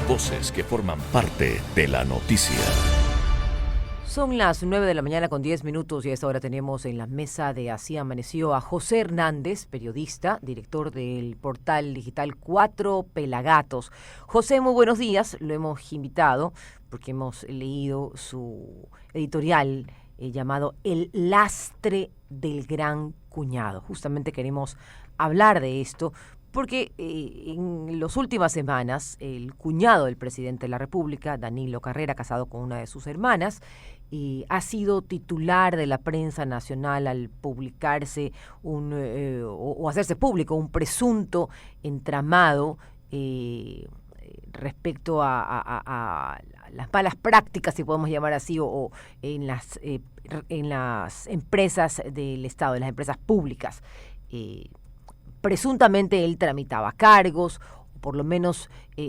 Voces que forman parte de la noticia. Son las 9 de la mañana con 10 minutos y a esta hora tenemos en la mesa de Así Amaneció a José Hernández, periodista, director del portal digital Cuatro Pelagatos. José, muy buenos días. Lo hemos invitado porque hemos leído su editorial llamado El lastre del gran cuñado. Justamente queremos hablar de esto porque en las últimas semanas el cuñado del presidente de la República, Danilo Carrera, casado con una de sus hermanas, ha sido titular de la prensa nacional al publicarse o hacerse público un presunto entramado respecto a las malas prácticas, si podemos llamar así, o en las empresas del Estado, en las empresas públicas. Presuntamente él tramitaba cargos, o por lo menos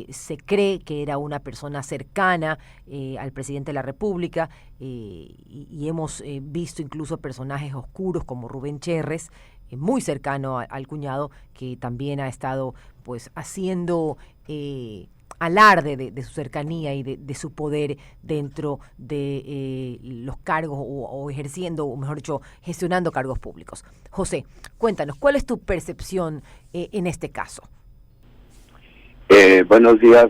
se cree que era una persona cercana al presidente de la República, y hemos visto incluso personajes oscuros como Rubén Cherres, muy cercano al cuñado, que también ha estado pues haciendo alarde de su cercanía y de su poder dentro de los cargos o ejerciendo, o mejor dicho, gestionando cargos públicos. José, cuéntanos, ¿cuál es tu percepción en este caso? Buenos días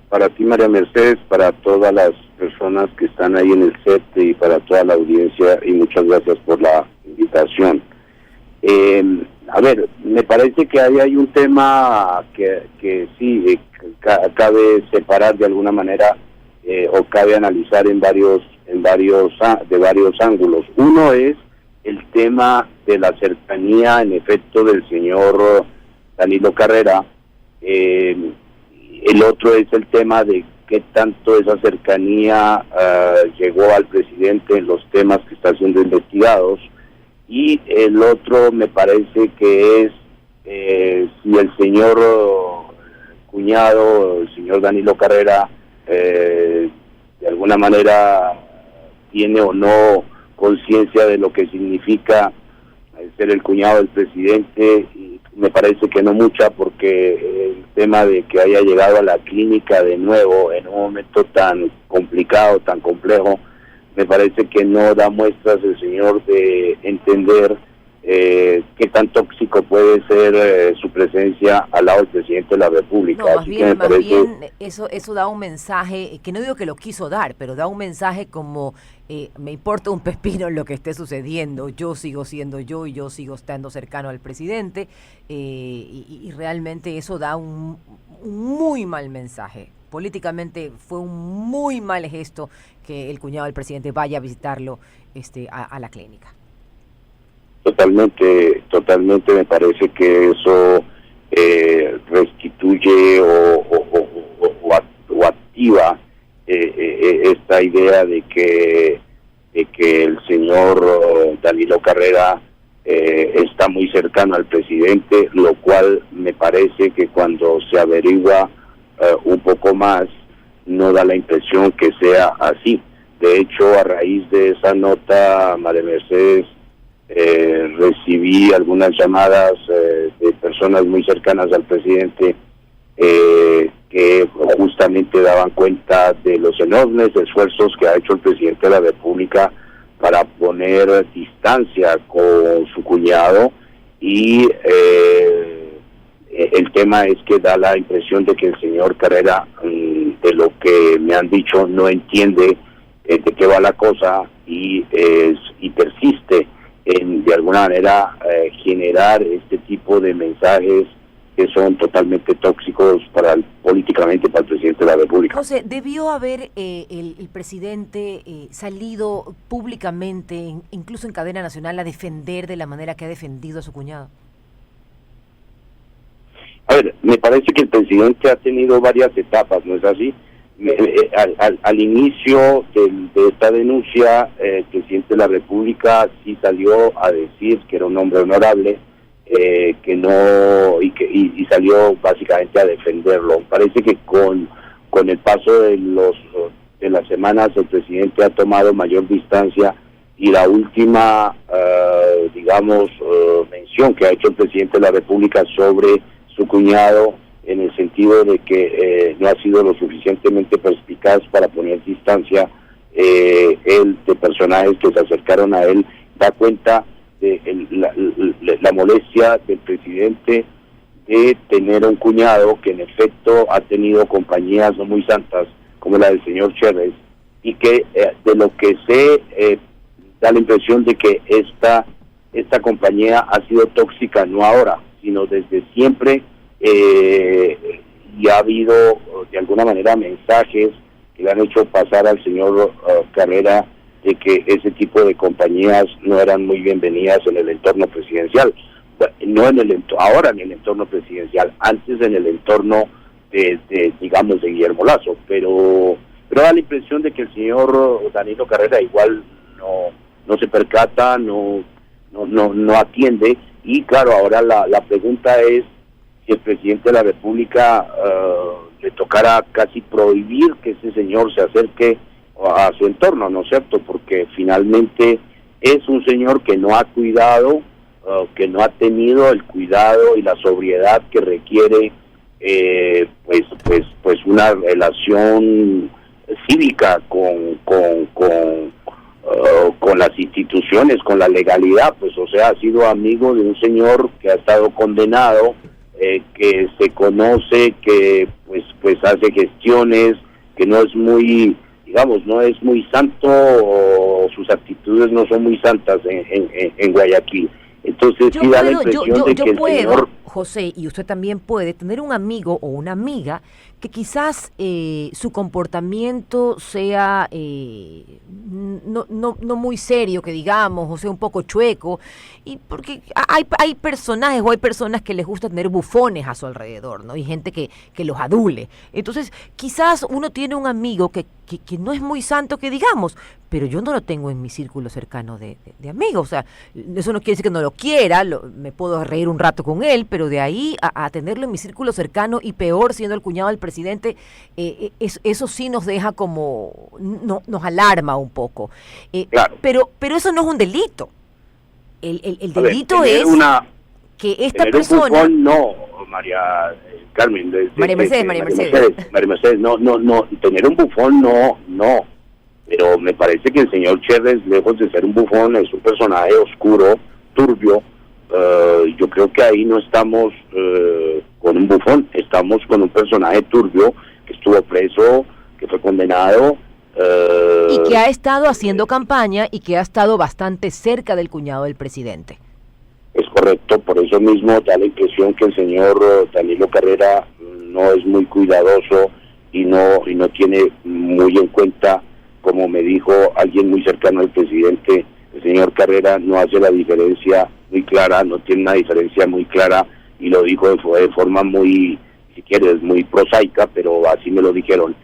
para ti, María Mercedes, para todas las personas que están ahí en el set y para toda la audiencia, y muchas gracias por la invitación. A ver, me parece que ahí hay un tema que sí cabe separar de alguna manera o cabe analizar de varios ángulos. Uno es el tema de la cercanía, en efecto, del señor Danilo Carrera. El otro es el tema de qué tanto esa cercanía llegó al presidente en los temas que están siendo investigados. Y el otro me parece que es si el señor cuñado, el señor Danilo Carrera, de alguna manera tiene o no conciencia de lo que significa ser el cuñado del presidente. Y me parece que no mucha, porque el tema de que haya llegado a la clínica de nuevo en un momento tan complicado, tan complejo, me parece que no da muestras el señor de entender qué tan tóxico puede ser su presencia al lado del presidente de la República. No, más bien eso da un mensaje, que no digo que lo quiso dar, pero da un mensaje como me importa un pepino lo que esté sucediendo, yo sigo siendo yo y yo sigo estando cercano al presidente, y realmente eso da un muy mal mensaje. Políticamente fue un muy mal gesto que el cuñado del presidente vaya a visitarlo a la clínica. Totalmente me parece que eso restituye o activa esta idea de que el señor Danilo Carrera está muy cercano al presidente, lo cual me parece que cuando se averigua un poco más no da la impresión que sea así. De hecho, a raíz de esa nota, María Mercedes, recibí algunas llamadas de personas muy cercanas al presidente que justamente daban cuenta de los enormes esfuerzos que ha hecho el presidente de la República para poner distancia con su cuñado, y el tema es que da la impresión de que el señor Carrera, de lo que me han dicho, no entiende de qué va la cosa y persiste en, de alguna manera, generar este tipo de mensajes que son totalmente tóxicos políticamente para el presidente de la República. José, ¿debió haber el presidente salido públicamente, incluso en cadena nacional, a defender de la manera que ha defendido a su cuñado? A ver, me parece que el presidente ha tenido varias etapas, ¿no es así? Al inicio de esta denuncia, el presidente de la República sí salió a decir que era un hombre honorable, que no, y salió básicamente a defenderlo. Parece que con el paso de las semanas el presidente ha tomado mayor distancia, y la última mención que ha hecho el presidente de la República sobre su cuñado en el sentido de que no ha sido lo suficientemente perspicaz para poner distancia él de personajes que se acercaron a él. Da cuenta de la molestia del presidente de tener un cuñado que en efecto ha tenido compañías no muy santas como la del señor Chérez, y que de lo que sé da la impresión de que esta compañía ha sido tóxica no ahora, sino desde siempre, y ha habido de alguna manera mensajes que le han hecho pasar al señor Carrera de que ese tipo de compañías no eran muy bienvenidas en el entorno presidencial. No ahora en el entorno presidencial, antes en el entorno digamos de Guillermo Lasso, pero da la impresión de que el señor Danilo Carrera igual no se percata, no atiende. Y claro, ahora la pregunta es si el presidente de la República le tocará casi prohibir que ese señor se acerque a su entorno, ¿no es cierto? Porque finalmente es un señor que no ha cuidado, que no ha tenido el cuidado y la sobriedad que requiere pues una relación cívica con las instituciones, con la legalidad. Pues o sea, ha sido amigo de un señor que ha estado condenado, que se conoce que pues hace gestiones, que no es muy, digamos, no es muy santo, o sus actitudes no son muy santas en Guayaquil. Entonces sí da la impresión de que el señor... José, y usted también puede tener un amigo o una amiga que quizás su comportamiento sea no muy serio, que digamos, o sea, un poco chueco, y porque hay personajes o hay personas que les gusta tener bufones a su alrededor, ¿no? Y gente que los adule. Entonces, quizás uno tiene un amigo que no es muy santo, que digamos, pero yo no lo tengo en mi círculo cercano de amigos. O sea, eso no quiere decir que no lo quiera, me puedo reír un rato con él, pero de ahí a tenerlo en mi círculo cercano, y peor siendo el cuñado del presidente, eso sí nos deja como, nos alarma un poco. Claro. Pero eso no es un delito. El delito es que esta persona... Un bufón, no, María Carmen. María Mercedes, no, tener un bufón no. Pero me parece que el señor Chérez, lejos de ser un bufón, es un personaje oscuro, turbio. Yo creo que ahí no estamos con un bufón, estamos con un personaje turbio que estuvo preso, que fue condenado. Y que ha estado haciendo campaña y que ha estado bastante cerca del cuñado del presidente. Es correcto, por eso mismo da la impresión que el señor Danilo Carrera no es muy cuidadoso y no tiene muy en cuenta, como me dijo alguien muy cercano al presidente, el señor Carrera no hace la diferencia muy clara, no tiene una diferencia muy clara, y lo dijo de forma muy, si quieres, muy prosaica, pero así me lo dijeron,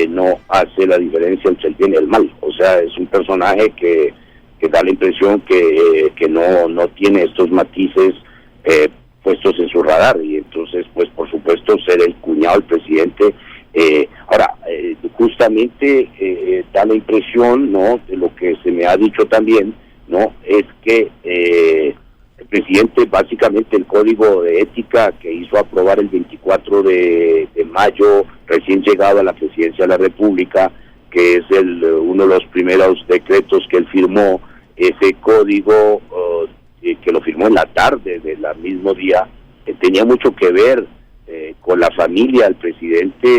no hace la diferencia entre el bien y el mal. O sea, es un personaje que da la impresión que no tiene estos matices puestos en su radar, y entonces, pues por supuesto, ser el cuñado del presidente. Ahora, justamente da la impresión, ¿no?, de lo que se me ha dicho también, ¿no?, es que el presidente, básicamente el código de ética que hizo aprobar el 24 de mayo, recién llegado a la presidencia de la República, que es uno de los primeros decretos que él firmó, ese código que lo firmó en la tarde del mismo día, tenía mucho que ver con la familia del presidente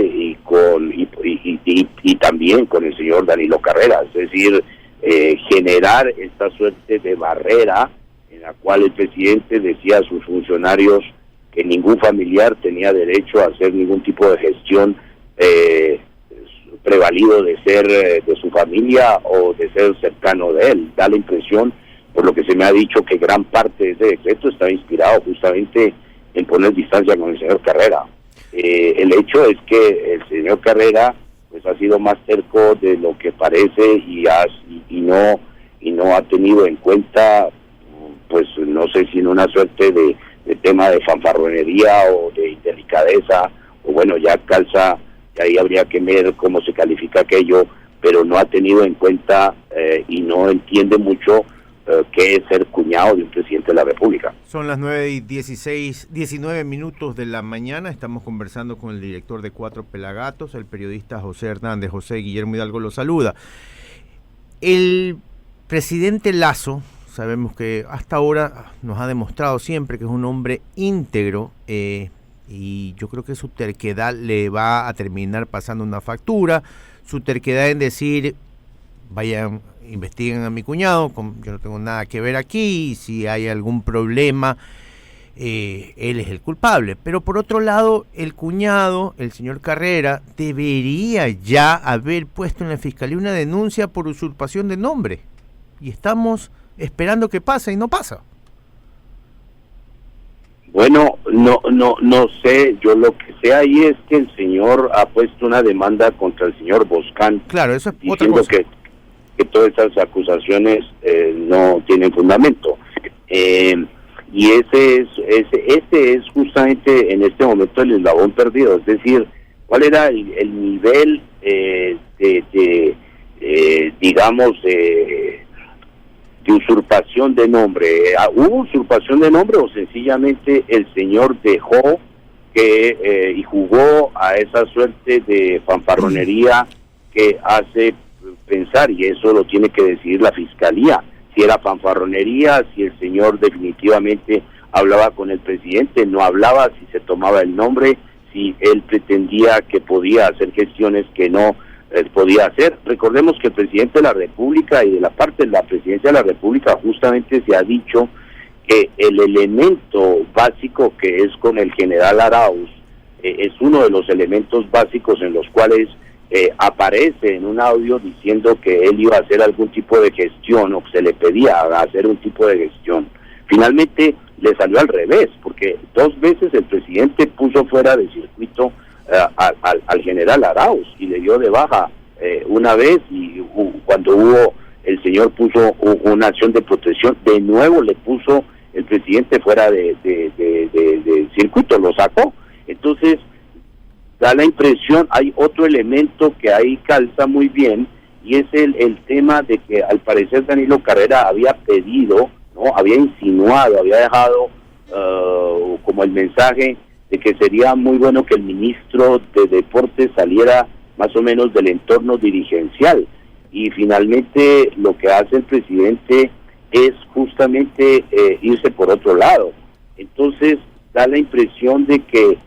y también con el señor Danilo Carrera, es decir, generar esta suerte de barrera en la cual el presidente decía a sus funcionarios que ningún familiar tenía derecho a hacer ningún tipo de gestión prevalido de ser de su familia o de ser cercano de él. Da la impresión, por lo que se me ha dicho, que gran parte de ese decreto está inspirado justamente en poner distancia con el señor Carrera. El hecho es que el señor Carrera pues ha sido más terco de lo que parece y no ha tenido en cuenta, pues no sé si en una suerte de tema de fanfarronería o de indelicadeza, o bueno, ya calza, que ahí habría que ver cómo se califica aquello, pero no ha tenido en cuenta y no entiende mucho qué es ser cuñado de un presidente de la República. Son las 9:19 minutos de la mañana. Estamos conversando con el director de Cuatro Pelagatos, el periodista José Hernández. José Guillermo Hidalgo lo saluda. El presidente Lasso, sabemos que hasta ahora nos ha demostrado siempre que es un hombre íntegro, y yo creo que su terquedad le va a terminar pasando una factura. Su terquedad en decir, vayan, investiguen a mi cuñado, yo no tengo nada que ver aquí, y si hay algún problema, él es el culpable. Pero por otro lado, el cuñado, el señor Carrera, debería ya haber puesto en la fiscalía una denuncia por usurpación de nombre, y estamos esperando que pase y no pasa. Bueno, no sé, yo lo que sé ahí es que el señor ha puesto una demanda contra el señor Boscán. Claro, eso es otra cosa. Que todas esas acusaciones no tienen fundamento. Y ese es justamente en este momento el eslabón perdido, es decir, ¿cuál era el nivel digamos, de usurpación de nombre? ¿Hubo usurpación de nombre o sencillamente el señor dejó y jugó a esa suerte de fanfarronería que hace pensar, y eso lo tiene que decidir la fiscalía, si era fanfarronería, si el señor definitivamente hablaba con el presidente, no hablaba, si se tomaba el nombre, si él pretendía que podía hacer gestiones que no podía hacer? Recordemos que el presidente de la República y de la parte de la presidencia de la República justamente se ha dicho que el elemento básico que es con el general Arauz es uno de los elementos básicos en los cuales aparece en un audio diciendo que él iba a hacer algún tipo de gestión o que se le pedía hacer un tipo de gestión. Finalmente le salió al revés, porque 2 veces el presidente puso fuera de circuito al general Arauz y le dio de baja una vez, y cuando el señor puso una acción de protección, de nuevo le puso el presidente fuera de circuito, lo sacó. Entonces da la impresión, hay otro elemento que ahí calza muy bien, y es el tema de que al parecer Danilo Carrera había pedido, ¿no? Había insinuado, había dejado como el mensaje de que sería muy bueno que el ministro de Deportes saliera más o menos del entorno dirigencial, y finalmente lo que hace el presidente es justamente irse por otro lado. Entonces da la impresión de que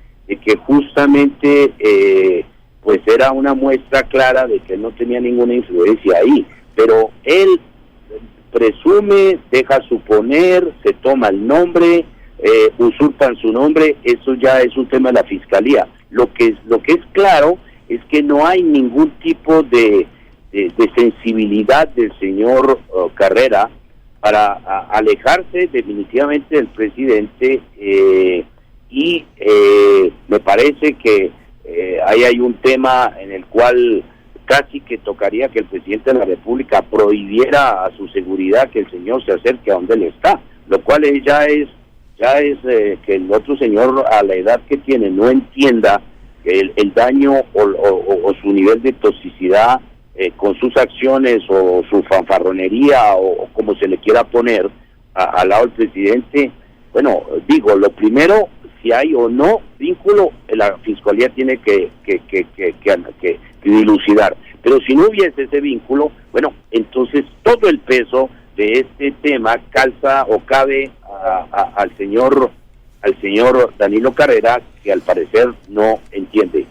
justamente pues era una muestra clara de que no tenía ninguna influencia ahí, pero él presume, deja suponer, se toma el nombre, usurpan su nombre. Eso ya es un tema de la fiscalía. Lo que es claro es que no hay ningún tipo de sensibilidad del señor Carrera para alejarse definitivamente del presidente, y me parece que ahí hay un tema en el cual casi que tocaría que el presidente de la República prohibiera a su seguridad que el señor se acerque a donde él está, lo cual ya es que el otro señor, a la edad que tiene, no entienda que el daño o su nivel de toxicidad con sus acciones o su fanfarronería o como se le quiera poner al lado del presidente. Bueno, digo, lo primero, si hay o no vínculo, la fiscalía tiene que dilucidar. Pero si no hubiese ese vínculo, bueno, entonces todo el peso de este tema calza o cabe al señor Danilo Carrera, que al parecer no entiende.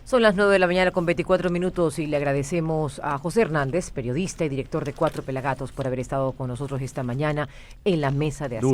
Son las 9 de la mañana con 24 minutos y le agradecemos a José Hernández, periodista y director de Cuatro Pelagatos, por haber estado con nosotros esta mañana en la mesa de